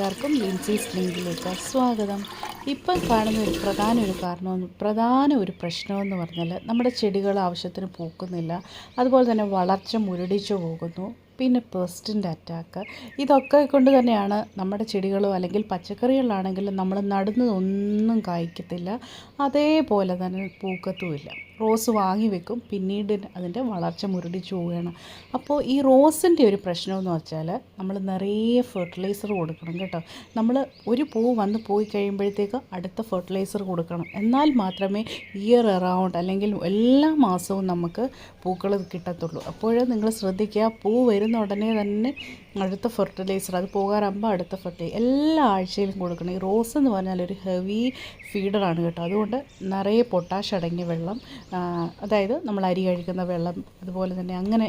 കൂട്ടുകാർക്കും ലിൻസീസ് ലിങ്കിലേക്ക് സ്വാഗതം. ഇപ്പം കാണുന്ന പ്രധാന ഒരു പ്രശ്നമെന്ന് പറഞ്ഞാൽ നമ്മുടെ ചെടികൾ ആവശ്യത്തിന് പൂക്കുന്നില്ല, അതുപോലെ തന്നെ വളർച്ച മുരടിച്ചു പോകുന്നു, പിന്നെ പെസ്റ്റിൻ്റെ അറ്റാക്ക്. ഇതൊക്കെ കൊണ്ട് തന്നെയാണ് നമ്മുടെ ചെടികളോ അല്ലെങ്കിൽ പച്ചക്കറികളാണെങ്കിലും നമ്മൾ നടുന്നതൊന്നും കായ്ക്കത്തില്ല, അതേപോലെ തന്നെ പൂക്കത്തുമില്ല. റോസ് വാങ്ങി വെക്കും, പിന്നീട് അതിൻ്റെ വളർച്ച മുരടിച്ചു പോവുകയാണ്. അപ്പോൾ ഈ റോസിൻ്റെ ഒരു പ്രശ്നമെന്ന് വെച്ചാൽ നമ്മൾ നിറയെ ഫെർട്ടിലൈസർ കൊടുക്കണം കേട്ടോ. നമ്മൾ ഒരു പൂ വന്ന് പോയി കഴിയുമ്പോഴത്തേക്ക് അടുത്ത ഫെർട്ടിലൈസർ കൊടുക്കണം. എന്നാൽ മാത്രമേ ഇയർ അറൗണ്ട് അല്ലെങ്കിൽ എല്ലാ മാസവും നമുക്ക് പൂക്കൾ കിട്ടത്തുള്ളൂ. അപ്പോൾ നിങ്ങൾ ശ്രദ്ധിക്കുക, പൂ വരുന്ന ഉടനെ തന്നെ അടുത്ത ഫെർട്ടിലൈസർ, അത് പോകാറാകുമ്പോൾ അടുത്ത ഫെർട്ടിലൈസർ എല്ലാ ആഴ്ചയിലും കൊടുക്കണം. ഈ റോസ് എന്ന് പറഞ്ഞാൽ ഒരു ഹെവി ഫീഡറാണ് കേട്ടോ. അതുകൊണ്ട് നിറയെ പൊട്ടാഷ് അടങ്ങിയ വെള്ളം, അതായത് നമ്മൾ അരി കഴിക്കുന്ന വെള്ളം, അതുപോലെ തന്നെ അങ്ങനെ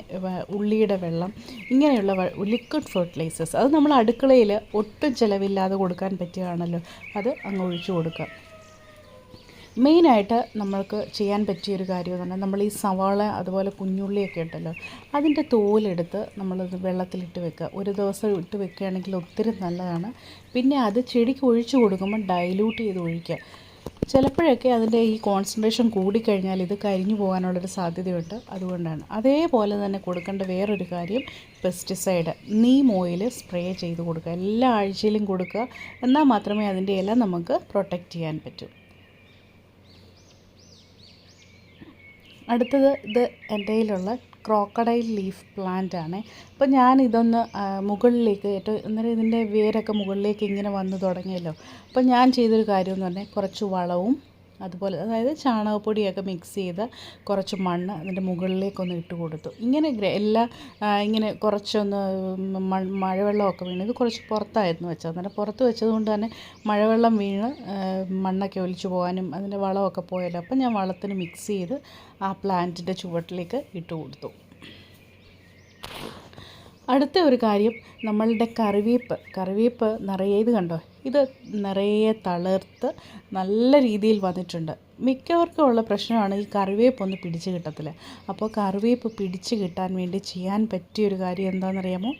ഉള്ളിയുടെ വെള്ളം, ഇങ്ങനെയുള്ള ലിക്വിഡ് ഫെർട്ടിലൈസേഴ്സ് അത് നമ്മൾ അടുക്കളയിൽ ഒട്ടും ചിലവില്ലാതെ കൊടുക്കാൻ പറ്റുകയാണല്ലോ, അത് അങ്ങ് ഒഴിച്ചു കൊടുക്കുക. മെയിനായിട്ട് നമ്മൾക്ക് ചെയ്യാൻ പറ്റിയൊരു കാര്യം എന്ന് പറഞ്ഞാൽ, നമ്മൾ ഈ സവാള അതുപോലെ കുഞ്ഞുള്ളിയൊക്കെ ഉണ്ടല്ലോ, അതിൻ്റെ തോലെടുത്ത് നമ്മളത് വെള്ളത്തിലിട്ട് വെക്കുക. ഒരു ദിവസം ഇട്ട് വെക്കുകയാണെങ്കിൽ ഒത്തിരി നല്ലതാണ്. പിന്നെ അത് ചെടിക്ക് ഒഴിച്ചു കൊടുക്കുമ്പോൾ ഡൈല്യൂട്ട് ചെയ്ത് ഒഴിക്കുക. ചിലപ്പോഴൊക്കെ അതിൻ്റെ ഈ കോൺസെൻട്രേഷൻ കൂടിക്കഴിഞ്ഞാൽ ഇത് കരിഞ്ഞു പോകാനുള്ളൊരു സാധ്യതയുണ്ട്. അതുകൊണ്ടാണ്. അതേപോലെ തന്നെ കൊടുക്കേണ്ട വേറൊരു കാര്യം, പെസ്റ്റിസൈഡ്, നീം ഓയിൽ സ്പ്രേ ചെയ്ത് കൊടുക്കുക. എല്ലാ ആഴ്ചയിലും കൊടുക്കുക. എന്നാൽ മാത്രമേ അതിൻ്റെ ഇല നമുക്ക് പ്രൊട്ടക്റ്റ് ചെയ്യാൻ പറ്റൂ. അടുത്തത് ഇത് എൻ്റെ കയ്യിലുള്ള ക്രോക്കഡൈൽ ലീഫ് പ്ലാന്റ് ആണ്. അപ്പോൾ ഞാൻ ഇതൊന്ന് മുകളിലേക്ക് അന്നേരം ഇതിൻ്റെ വേരൊക്കെ മുകളിലേക്ക് ഇങ്ങനെ വന്ന് തുടങ്ങിയല്ലോ. അപ്പോൾ ഞാൻ ചെയ്തൊരു കാര്യം എന്ന് പറഞ്ഞാൽ, കുറച്ച് വളവും അതുപോലെ അതായത് ചാണകപ്പൊടിയൊക്കെ മിക്സ് ചെയ്ത് കുറച്ച് മണ്ണ് അതിൻ്റെ മുകളിലേക്കൊന്ന് ഇട്ട് കൊടുത്തു. ഇങ്ങനെ ഇങ്ങനെ കുറച്ചൊന്ന് മഴവെള്ളമൊക്കെ വീണ്, ഇത് കുറച്ച് പുറത്തായിരുന്നു വെച്ചത്. അന്നേരം പുറത്ത് വെച്ചതുകൊണ്ട് തന്നെ മഴവെള്ളം വീണ് മണ്ണൊക്കെ ഒലിച്ചു പോകാനും അതിൻ്റെ വളമൊക്കെ പോയല്ലോ. അപ്പം ഞാൻ വളത്തിന് മിക്സ് ചെയ്ത് ആ പ്ലാന്റിൻ്റെ ചുവട്ടിലേക്ക് ഇട്ട് കൊടുത്തു. അടുത്ത ഒരു കാര്യം, നമ്മളുടെ കറിവേപ്പ് നിറയെ, ഇത് കണ്ടോ, ഇത് നിറയെ തളിർത്ത് നല്ല രീതിയിൽ വന്നിട്ടുണ്ട്. മിക്കവർക്കും ഉള്ള പ്രശ്നമാണ് ഈ കറിവേപ്പ് ഒന്ന് പിടിച്ച് കിട്ടത്തില്ല. അപ്പോൾ കറിവേപ്പ് പിടിച്ച് കിട്ടാൻ വേണ്ടി ചെയ്യാൻ പറ്റിയൊരു കാര്യം എന്താണെന്നറിയാമോ?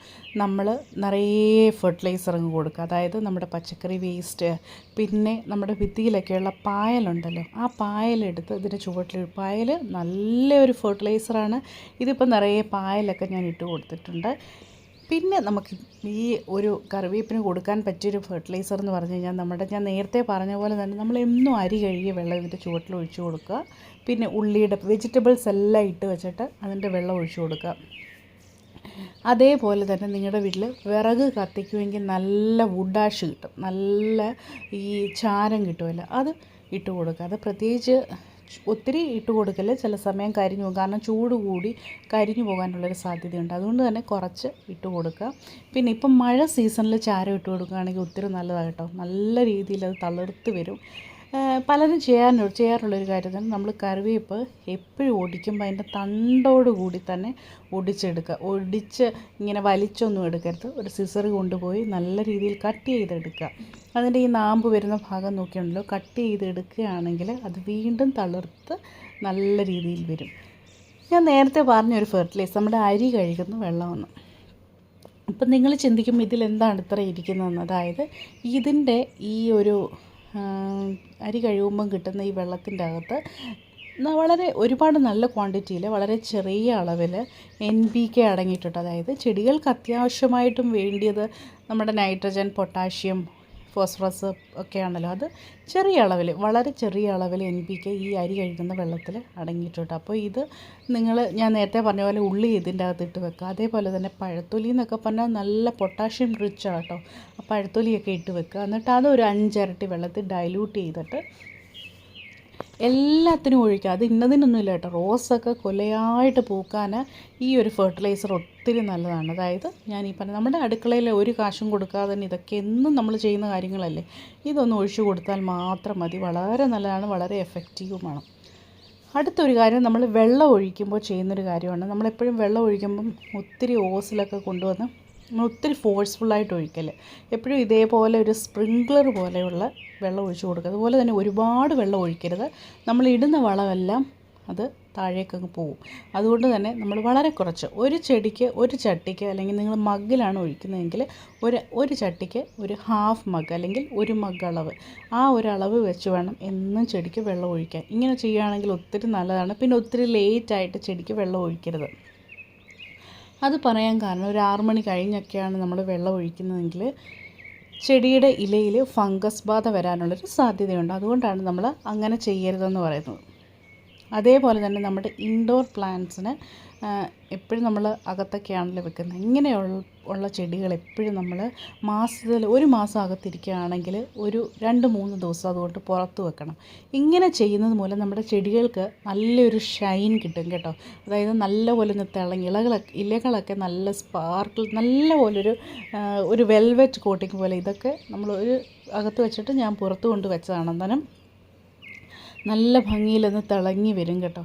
നമ്മൾ നിറയെ ഫെർട്ടിലൈസർ അങ്ങ് കൊടുക്കുക. അതായത് നമ്മുടെ പച്ചക്കറി വേസ്റ്റ്, പിന്നെ നമ്മുടെ ഭിത്തിയിലൊക്കെയുള്ള പായലുണ്ടല്ലോ, ആ പായലെടുത്ത് ഇതിൻ്റെ ചുവട്ടിൽ, പായൽ നല്ലൊരു ഫെർട്ടിലൈസറാണ്. ഇതിപ്പോൾ നിറയെ പായലൊക്കെ ഞാൻ ഇട്ട് കൊടുത്തിട്ടുണ്ട്. പിന്നെ നമുക്ക് ഈ ഒരു കറിവേപ്പിന് കൊടുക്കാൻ പറ്റിയൊരു ഫെർട്ടിലൈസർ എന്ന് പറഞ്ഞു കഴിഞ്ഞാൽ, ഞാൻ നേരത്തെ പറഞ്ഞ പോലെ തന്നെ നമ്മൾ എന്നും അരി കഴുകിയ വെള്ളം ഇതിൻ്റെ ചുവട്ടിൽ ഒഴിച്ചു കൊടുക്കുക. പിന്നെ ഉള്ളിയുടെ വെജിറ്റബിൾസ് എല്ലാം ഇട്ട് വെച്ചിട്ട് അതിൻ്റെ വെള്ളം ഒഴിച്ചു കൊടുക്കുക. അതേപോലെ തന്നെ നിങ്ങളുടെ വീട്ടിൽ വിറക് കത്തിക്കുമെങ്കിൽ നല്ല വുഡ് ആഷ് കിട്ടും, നല്ല ഈ ചാരം കിട്ടുമല്ലോ, അത് ഇട്ട് കൊടുക്കുക. അത് പ്രത്യേകിച്ച് ഒത്തിരി ഇട്ട് കൊടുക്കല്, ചില സമയം കരിഞ്ഞു പോകും. കാരണം ചൂട് കൂടി കരിഞ്ഞു പോകാനുള്ളൊരു സാധ്യതയുണ്ട്. അതുകൊണ്ട് തന്നെ കുറച്ച് ഇട്ട് കൊടുക്കുക. പിന്നെ ഇപ്പം മഴ സീസണിൽ ചാരം ഇട്ട് കൊടുക്കുകയാണെങ്കിൽ ഒത്തിരി നല്ലതാണ് കേട്ടോ. നല്ല രീതിയിൽ അത് തളിർത്ത് വരും. പലരും ചെയ്യാറുള്ളൊരു കാര്യം തന്നെ, നമ്മൾ കറിവേപ്പ് എപ്പോഴും ഒടിക്കുമ്പോൾ അതിൻ്റെ തണ്ടോട് കൂടി തന്നെ ഒടിച്ച് ഇങ്ങനെ വലിച്ചൊന്നും എടുക്കരുത്. ഒരു സിസർ കൊണ്ടുപോയി നല്ല രീതിയിൽ കട്ട് ചെയ്തെടുക്കുക. അതിൻ്റെ ഈ നാമ്പ് വരുന്ന ഭാഗം നോക്കിയുണ്ടല്ലോ, കട്ട് ചെയ്തെടുക്കുകയാണെങ്കിൽ അത് വീണ്ടും തളിർത്ത് നല്ല രീതിയിൽ വരും. ഞാൻ നേരത്തെ പറഞ്ഞൊരു ഫെർട്ടിലൈസർ, നമ്മുടെ അരി കഴുകുന്ന വെള്ളമാണ്. അപ്പം നിങ്ങൾ ചിന്തിക്കും ഇതിലെന്താണ് ഇത്ര ഇരിക്കുന്നതെന്ന്. അതായത് ഇതിൻ്റെ ഈ ഒരു അരി കഴുകുമ്പം കിട്ടുന്ന ഈ വെള്ളത്തിൻ്റെ അകത്ത് ഒരുപാട് നല്ല ക്വാണ്ടിറ്റിയിൽ വളരെ ചെറിയ അളവിൽ NPK അടങ്ങിയിട്ടുണ്ട്. അതായത് ചെടികൾക്ക് അത്യാവശ്യമായിട്ടും വേണ്ടിയത് നമ്മുടെ നൈട്രജൻ, പൊട്ടാഷ്യം, ഫോസ്ഫറസ് ഒക്കെയാണല്ലോ, അത് ചെറിയ അളവിൽ, വളരെ ചെറിയ അളവിൽ NPK ഈ അരി കഴുകുന്ന വെള്ളത്തിൽ അടങ്ങിയിട്ടുണ്ട്. അപ്പോൾ ഇത് ഞാൻ നേരത്തെ പറഞ്ഞ പോലെ ഉള്ളി ഇതിൻ്റെ അകത്ത് ഇട്ട് വെക്കുക. അതേപോലെ തന്നെ പഴത്തൊലി എന്നൊക്കെ പറഞ്ഞാൽ നല്ല പൊട്ടാഷ്യം റിച്ച് ആണ് കേട്ടോ. ആ പഴത്തൊലിയൊക്കെ ഇട്ട് വെക്കുക. എന്നിട്ട് അതൊരു 5 ഇരട്ടി വെള്ളത്തിൽ ഡൈല്യൂട്ട് ചെയ്തിട്ട് എല്ലാത്തിനും ഒഴിക്കുക. അത് ഇന്നതിനൊന്നുമില്ല കേട്ടോ. റോസൊക്കെ കൊലയായിട്ട് പൂക്കാൻ ഈ ഒരു ഫെർട്ടിലൈസർ ഒത്തിരി നല്ലതാണ്. അതായത് ഞാൻ ഈ പറഞ്ഞ നമ്മുടെ അടുക്കളയിൽ ഒരു കാശും കൊടുക്കാതെ തന്നെ ഇതൊക്കെ എന്നും നമ്മൾ ചെയ്യുന്ന കാര്യങ്ങളല്ലേ, ഇതൊന്ന് ഒഴിച്ചു കൊടുത്താൽ മാത്രം മതി. വളരെ നല്ലതാണ്, വളരെ എഫക്റ്റീവുമാണ്. അടുത്തൊരു കാര്യം, നമ്മൾ വെള്ളം ഒഴിക്കുമ്പോൾ ചെയ്യുന്നൊരു കാര്യമാണ്, നമ്മളെപ്പോഴും വെള്ളം ഒഴിക്കുമ്പം ഒത്തിരി ഓസിലൊക്കെ കൊണ്ടുവന്ന് ഒത്തിരി ഫോഴ്സ്ഫുള്ളായിട്ട് ഒഴിക്കല്. എപ്പോഴും ഇതേപോലെ ഒരു സ്പ്രിങ്ക്ലർ പോലെയുള്ള വെള്ളം ഒഴിച്ചു കൊടുക്കുക. അതുപോലെ തന്നെ ഒരുപാട് വെള്ളം ഒഴിക്കരുത്. നമ്മൾ ഇടുന്ന വളമെല്ലാം അത് താഴേക്കങ്ങ് പോവും. അതുകൊണ്ട് തന്നെ നമ്മൾ വളരെ കുറച്ച് ഒരു ചെടിക്ക് ഒരു ചട്ടിക്ക്, അല്ലെങ്കിൽ നിങ്ങൾ മഗ്ഗിലാണ് ഒഴിക്കുന്നതെങ്കിൽ ഒരു ചട്ടിക്ക് ഒരു ഹാഫ് മഗ് അല്ലെങ്കിൽ ഒരു മഗ് അളവ്, ആ ഒരു അളവ് വെച്ച് വേണം എന്നും ചെടിക്ക് വെള്ളം ഒഴിക്കാൻ. ഇങ്ങനെ ചെയ്യുകയാണെങ്കിൽ ഒത്തിരി നല്ലതാണ്. പിന്നെ ഒത്തിരി ലേറ്റായിട്ട് ചെടിക്ക് വെള്ളം ഒഴിക്കരുത്. അത് പറയാൻ കാരണം ഒരു 6 മണി കഴിഞ്ഞൊക്കെയാണ് നമ്മൾ വെള്ളം ഒഴിക്കുന്നതെങ്കിൽ ചെടിയുടെ ഇലയിൽ ഫംഗസ് ബാധ വരാനുള്ളൊരു സാധ്യതയുണ്ട്. അതുകൊണ്ടാണ് നമ്മൾ അങ്ങനെ ചെയ്യരുതെന്ന് പറയുന്നത്. അതേപോലെ തന്നെ നമ്മുടെ ഇൻഡോർ പ്ലാന്റ്സിന് എപ്പോഴും നമ്മൾ അകത്തൊക്കെയാണല്ലോ വെക്കുന്നത്. ഇങ്ങനെയുള്ള ചെടികൾ എപ്പോഴും നമ്മൾ മാസത്തിൽ 1 മാസം അകത്തിരിക്കുകയാണെങ്കിൽ ഒരു 2-3 ദിവസം അതുകൊണ്ട് പുറത്ത് വെക്കണം. ഇങ്ങനെ ചെയ്യുന്നത് മൂലം നമ്മുടെ ചെടികൾക്ക് നല്ലൊരു ഷൈൻ കിട്ടും കേട്ടോ. അതായത് നല്ലപോലെ ഒന്ന് തിളങ്ങി ഇലകളൊക്കെ നല്ല സ്പാർക്കിൾ, നല്ലപോലൊരു ഒരു വെൽവെറ്റ് കോട്ടിങ് പോലെ. ഇതൊക്കെ നമ്മൾ ഒരു അകത്ത് വെച്ചിട്ട് ഞാൻ പുറത്ത് കൊണ്ട് വെച്ചതാണ്. അന്നേരം നല്ല ഭംഗിയിലൊന്ന് തിളങ്ങി വരും കേട്ടോ.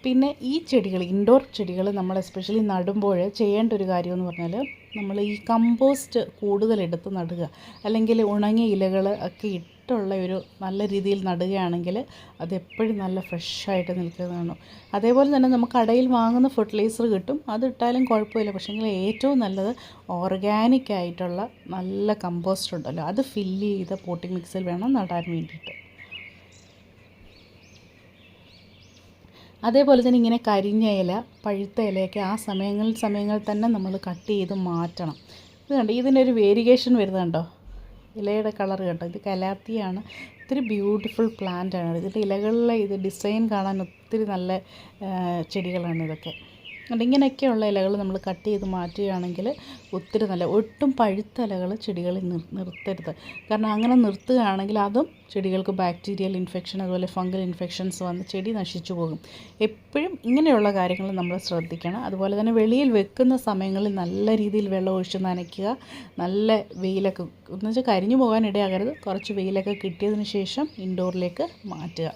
പിന്നെ ഈ ചെടികൾ, ഇൻഡോർ ചെടികൾ നമ്മൾ എസ്പെഷ്യലി നടുമ്പോൾ ചെയ്യേണ്ട ഒരു കാര്യമെന്ന് പറഞ്ഞാൽ, നമ്മൾ ഈ കമ്പോസ്റ്റ് കൂടുതലെടുത്ത് നടുക, അല്ലെങ്കിൽ ഉണങ്ങിയ ഇലകൾ ഒക്കെ ഇട്ടുള്ള ഒരു നല്ല രീതിയിൽ നടുകയാണെങ്കിൽ അതെപ്പോഴും നല്ല ഫ്രഷായിട്ട് നിൽക്കുന്നതാണ്. അതേപോലെ തന്നെ നമുക്ക് കടയിൽ വാങ്ങുന്ന ഫെർട്ടിലൈസർ കിട്ടും, അതിട്ടാലും കുഴപ്പമില്ല. പക്ഷേ ഏറ്റവും നല്ലത് ഓർഗാനിക് ആയിട്ടുള്ള നല്ല കമ്പോസ്റ്റ് ഉണ്ടല്ലോ, അത് ഫില്ല് ചെയ്ത പോട്ടിംഗ് മിക്സിൽ വേണം നടാൻ വേണ്ടിയിട്ട്. അതേപോലെ തന്നെ ഇങ്ങനെ കരിഞ്ഞ ഇല, പഴുത്ത ഇലയൊക്കെ ആ സമയങ്ങളിൽ തന്നെ നമ്മൾ കട്ട് ചെയ്ത് മാറ്റണം. ഇത് കണ്ടോ, ഇതിനൊരു വേരിയേഷൻ വരുന്നുണ്ടോ, ഇലയുടെ കളർ കണ്ടോ. ഇത് കലാത്തിയാണ്. ഒത്തിരി ബ്യൂട്ടിഫുൾ പ്ലാന്റാണ്. ഇതിൻ്റെ ഇലകളിലെ ഇത് ഡിസൈൻ കാണാൻ ഒത്തിരി നല്ല ചെടികളാണ് ഇതൊക്കെ. അതുകൊണ്ട് ഇങ്ങനെയൊക്കെയുള്ള ഇലകൾ നമ്മൾ കട്ട് ചെയ്ത് മാറ്റുകയാണെങ്കിൽ ഒത്തിരി നല്ല, ഒട്ടും പഴുത്ത ഇലകൾ ചെടികളിൽ നിർത്തരുത്. കാരണം അങ്ങനെ നിർത്തുകയാണെങ്കിൽ അതും ചെടികൾക്ക് ബാക്ടീരിയൽ ഇൻഫെക്ഷൻ, അതുപോലെ ഫംഗൽ ഇൻഫെക്ഷൻസ് വന്ന് ചെടി നശിച്ചു പോകും. എപ്പോഴും ഇങ്ങനെയുള്ള കാര്യങ്ങൾ നമ്മൾ ശ്രദ്ധിക്കണം. അതുപോലെ തന്നെ വെളിയിൽ വെക്കുന്ന സമയങ്ങളിൽ നല്ല രീതിയിൽ വെള്ളം ഒഴിച്ച് നനയ്ക്കുക. നല്ല വെയിലൊക്കെ എന്ന് വെച്ചാൽ കരിഞ്ഞു പോകാൻ ഇടയാകരുത്. കുറച്ച് വെയിലൊക്കെ കിട്ടിയതിന് ശേഷം ഇൻഡോറിലേക്ക് മാറ്റുക.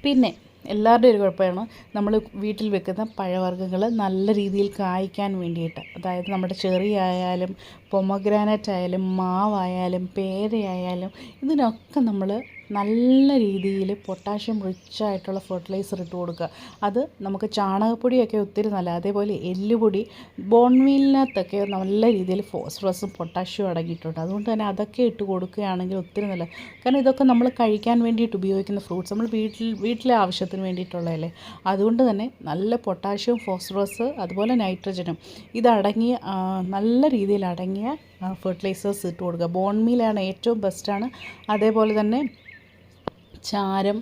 പിന്നെ എല്ലാവരുടെയും ഒരു കുഴപ്പമാണ്, നമ്മൾ വീട്ടിൽ വെക്കുന്ന പഴവർഗ്ഗങ്ങൾ നല്ല രീതിയിൽ കായ്ക്കാൻ വേണ്ടിയിട്ട്, അതായത് നമ്മുടെ ചെറി ആയാലും പൊമഗ്രാനറ്റ് ആയാലും മാവായാലും പേരയായാലും ഇതിനൊക്കെ നമ്മൾ നല്ല രീതിയിൽ പൊട്ടാഷ്യം റിച്ച് ആയിട്ടുള്ള ഫെർട്ടിലൈസർ ഇട്ട് കൊടുക്കുക. അത് നമുക്ക് ചാണകപ്പൊടിയൊക്കെ ഒത്തിരി നല്ല, അതേപോലെ എല്ലുപൊടി, ബോൺമീലിനകത്തൊക്കെ നല്ല രീതിയിൽ ഫോസ്ഫറസും പൊട്ടാഷ്യവും അടങ്ങിയിട്ടുണ്ട്. അതുകൊണ്ട് തന്നെ അതൊക്കെ ഇട്ട് കൊടുക്കുകയാണെങ്കിൽ ഒത്തിരി നല്ല. കാരണം ഇതൊക്കെ നമ്മൾ കഴിക്കാൻ വേണ്ടിയിട്ട് ഉപയോഗിക്കുന്ന ഫ്രൂട്ട്സ്, നമ്മൾ വീട്ടിലെ ആവശ്യത്തിന് വേണ്ടിയിട്ടുള്ളതല്ലേ. അതുകൊണ്ട് തന്നെ നല്ല പൊട്ടാഷ്യവും ഫോസ്ഫറസ് അതുപോലെ നൈട്രജനും ഇതടങ്ങിയ നല്ല രീതിയിൽ അടങ്ങിയ ഫെർട്ടിലൈസേഴ്സ് ഇട്ട് കൊടുക്കുക. ബോൺമീലാണ് ഏറ്റവും ബെസ്റ്റാണ്. അതേപോലെ തന്നെ ചാരം,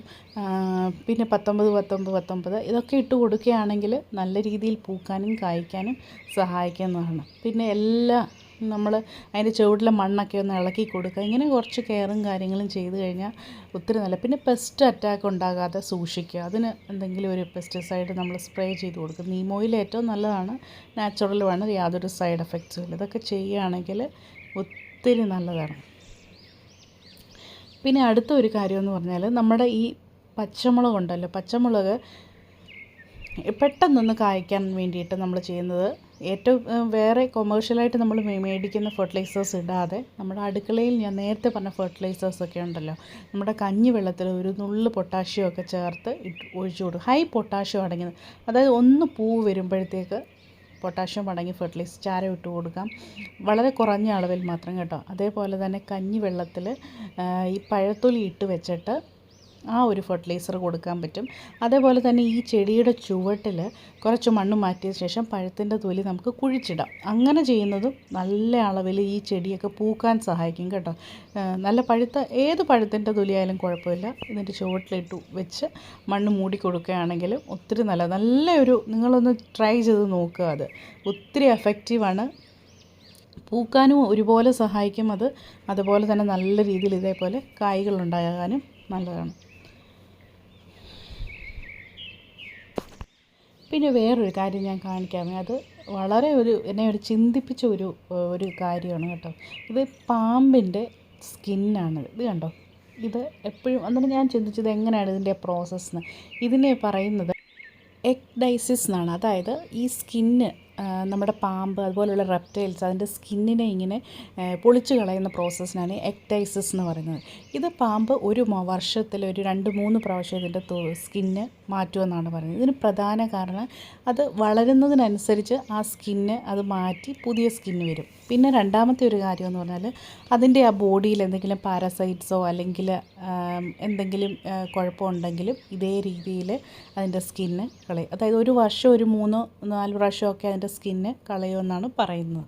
പിന്നെ 19 ഇതൊക്കെ ഇട്ട് കൊടുക്കുകയാണെങ്കിൽ നല്ല രീതിയിൽ പൂക്കാനും കായ്ക്കാനും സഹായിക്കുന്നതാണ്. പിന്നെ നമ്മൾ അതിൻ്റെ ചുവട്ടിലെ മണ്ണൊക്കെ ഒന്ന് ഇളക്കി കൊടുക്കുക. ഇങ്ങനെ കുറച്ച് കെയറും കാര്യങ്ങളും ചെയ്ത് കഴിഞ്ഞാൽ ഒത്തിരി നല്ല. പിന്നെ പെസ്റ്റ് അറ്റാക്ക് ഉണ്ടാകാതെ സൂക്ഷിക്കുക. അതിന് എന്തെങ്കിലും ഒരു പെസ്റ്റിസൈഡ് നമ്മൾ സ്പ്രേ ചെയ്ത് കൊടുക്കുക. നീം ഓയിൽ ഏറ്റവും നല്ലതാണ്, നാച്ചുറലുമാണ്, യാതൊരു സൈഡ് എഫക്ട്സും ഇല്ല. ഇതൊക്കെ ചെയ്യുകയാണെങ്കിൽ ഒത്തിരി നല്ലതാണ്. പിന്നെ അടുത്ത ഒരു കാര്യമെന്ന് പറഞ്ഞാൽ, നമ്മുടെ ഈ പച്ചമുളക് ഉണ്ടല്ലോ, പച്ചമുളക് പെട്ടെന്നൊന്ന് കായ്ക്കാൻ വേണ്ടിയിട്ട് നമ്മൾ ചെയ്യുന്നത്, ഏറ്റവും വേറെ കൊമേഴ്ഷ്യലായിട്ട് നമ്മൾ മേടിക്കുന്ന ഫെർട്ടിലൈസേഴ്സ് ഇടാതെ നമ്മുടെ അടുക്കളയിൽ ഞാൻ നേരത്തെ പറഞ്ഞ ഫെർട്ടിലൈസേഴ്സൊക്കെ ഉണ്ടല്ലോ, നമ്മുടെ കഞ്ഞി വെള്ളത്തിൽ ഒരു നുള്ളു പൊട്ടാഷ്യമൊക്കെ ചേർത്ത് ഒഴിച്ചു കൊടുക്കും. ഹൈ പൊട്ടാഷ്യം അടങ്ങിയത്, അതായത് ഒന്ന് പൂ വരുമ്പോഴത്തേക്ക് പൊട്ടാഷ്യം അടങ്ങി ഫെർട്ടിലൈസർ ചാരം ഇട്ട് കൊടുക്കാം, വളരെ കുറഞ്ഞ അളവിൽ മാത്രം കേട്ടോ. അതേപോലെ തന്നെ കഞ്ഞി വെള്ളത്തിൽ ഈ പഴത്തൊലി ഇട്ട് വെച്ചിട്ട് ആ ഒരു ഫെർട്ടിലൈസർ കൊടുക്കാൻ പറ്റും. അതേപോലെ തന്നെ ഈ ചെടിയുടെ ചുവട്ടിൽ കുറച്ച് മണ്ണ് മാറ്റിയ ശേഷം പഴത്തിൻ്റെ തൊലി നമുക്ക് കുഴിച്ചിടാം. അങ്ങനെ ചെയ്യുന്നതും നല്ല അളവിൽ ഈ ചെടിയൊക്കെ പൂക്കാൻ സഹായിക്കും കേട്ടോ. നല്ല ഏത് പഴത്തിൻ്റെ തൊലിയായാലും കുഴപ്പമില്ല, ഇതിൻ്റെ ചുവട്ടിലിട്ട് വെച്ച് മണ്ണ് മൂടി കൊടുക്കുകയാണെങ്കിൽ ഒത്തിരി നല്ലൊരു, നിങ്ങളൊന്ന് ട്രൈ ചെയ്ത് നോക്കുക. അത് ഒത്തിരി എഫക്റ്റീവാണ്, പൂക്കാനും ഒരുപോലെ സഹായിക്കും. അതുപോലെ തന്നെ നല്ല രീതിയിൽ ഇതേപോലെ കായ്കൾ ഉണ്ടാകാനും നല്ലതാണ്. പിന്നെ വേറൊരു കാര്യം ഞാൻ കാണിക്കാമേ, അത് വളരെ എന്നെ ചിന്തിപ്പിച്ച ഒരു കാര്യമാണ് കേട്ടോ. ഇത് പാമ്പിൻ്റെ സ്കിന്നാണ്. ഇത് കണ്ടോ, ഇത് എപ്പോഴും എന്നിട്ട് ഞാൻ ചിന്തിച്ചത് എങ്ങനെയാണ് ഇതിൻ്റെ പ്രോസസ്സ്. ഇതിനെ പറയുന്നത് എക്ഡൈസിസ് എന്നാണ്. അതായത് ഈ സ്കിന്ന് നമ്മുടെ പാമ്പ് അതുപോലുള്ള റെപ്റ്റൈൽസ് അതിൻ്റെ സ്കിന്നിനെ ഇങ്ങനെ പൊളിച്ച് കളയുന്ന പ്രോസസ്സിനാണ് എക്ടൈസിസ് എന്ന് പറയുന്നത്. ഇത് പാമ്പ് ഒരു വർഷത്തിൽ ഒരു 2-3 പ്രാവശ്യം ഇതിൻ്റെ സ്കിന്ന് മാറ്റുമെന്നാണ് പറയുന്നത്. ഇതിന് പ്രധാന കാരണം അത് വളരുന്നതിനനുസരിച്ച് ആ സ്കിന്ന് അത് മാറ്റി പുതിയ സ്കിന്ന് വരും. പിന്നെ രണ്ടാമത്തെ ഒരു കാര്യം എന്ന് പറഞ്ഞാൽ അതിൻ്റെ ആ ബോഡിയിൽ എന്തെങ്കിലും പാരസൈറ്റ്സോ അല്ലെങ്കിൽ എന്തെങ്കിലും കുഴപ്പമുണ്ടെങ്കിലും ഇതേ രീതിയിൽ അതിൻ്റെ സ്കിന്ന് കളയും. അതായത് ഒരു വർഷം ഒരു 3-4 പ്രാവശ്യമൊക്കെ അതിൻ്റെ സ്കിന്ന് കളയുമെന്നാണ് പറയുന്നത്.